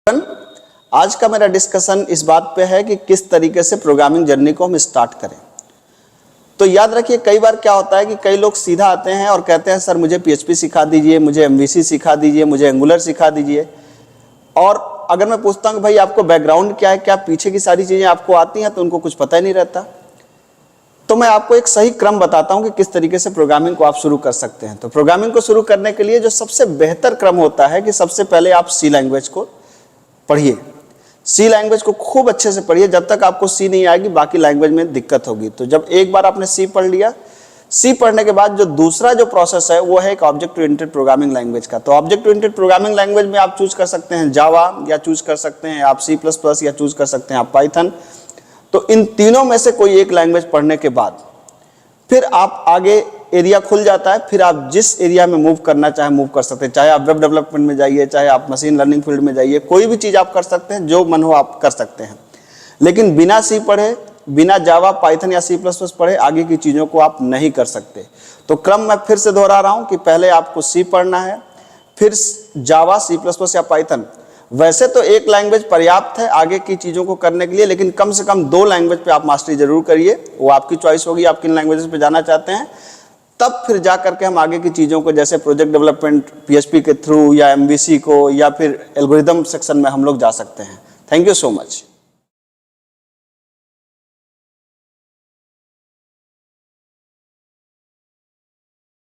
आज का मेरा डिस्कशन इस बात पे है कि किस तरीके से प्रोग्रामिंग जर्नी को हम स्टार्ट करें। तो याद रखिए, कई बार क्या होता है कि कई लोग सीधा आते हैं और कहते हैं सर मुझे PHP सिखा दीजिए, मुझे MVC सिखा दीजिए, मुझे एंगुलर सिखा दीजिए। और अगर मैं पूछता हूँ कि भाई आपको बैकग्राउंड क्या है, क्या पीछे की सारी चीज़ें आपको आती हैं, तो उनको कुछ पता ही नहीं रहता। तो मैं आपको एक सही क्रम बताता हूँ कि किस तरीके से प्रोग्रामिंग को आप शुरू कर सकते हैं। तो प्रोग्रामिंग को शुरू करने के लिए जो सबसे बेहतर क्रम होता है कि सबसे पहले आप C लैंग्वेज को पढ़िए। C लैंग्वेज को खूब अच्छे से पढ़िए। जब तक आपको C नहीं आएगी बाकी लैंग्वेज में दिक्कत होगी। तो जब एक बार आपने C पढ़ लिया, C पढ़ने के बाद जो दूसरा जो प्रोसेस है वो है एक ऑब्जेक्ट ओरिएंटेड प्रोग्रामिंग लैंग्वेज का। तो ऑब्जेक्ट ओरिएंटेड प्रोग्रामिंग लैंग्वेज में आप चूज कर सकते हैं जावा, या चूज कर सकते हैं आप C++, या चूज कर सकते हैं आप पाइथन। तो इन तीनों में से कोई एक लैंग्वेज पढ़ने के बाद फिर आप आगे एरिया खुल जाता है। फिर आप जिस एरिया में मूव करना चाहे मूव कर सकते हैं। चाहे आप वेब डेवलपमेंट में जाइए, चाहे आप मशीन लर्निंग फील्ड में जाइए, कोई भी चीज़ आप कर सकते हैं, जो मन हो आप कर सकते हैं। लेकिन बिना C पढ़े, बिना जावा, पाइथन या C++ पढ़े आगे की चीज़ों को आप नहीं कर सकते। तो क्रम मैं फिर से दोहरा रहा हूँ कि पहले आपको C पढ़ना है, फिर जावा, C++ या पाइथन। वैसे तो एक लैंग्वेज पर्याप्त है आगे की चीज़ों को करने के लिए, लेकिन कम से कम 2 लैंग्वेज पे आप मास्टरी जरूर करिए। वो आपकी चॉइस होगी, आप किन लैंग्वेजेस पे जाना चाहते हैं। तब फिर जा करके हम आगे की चीज़ों को, जैसे प्रोजेक्ट डेवलपमेंट PHP के थ्रू, या MVC को, या फिर एल्गोरिदम सेक्शन में हम लोग जा सकते हैं। Thank you so much.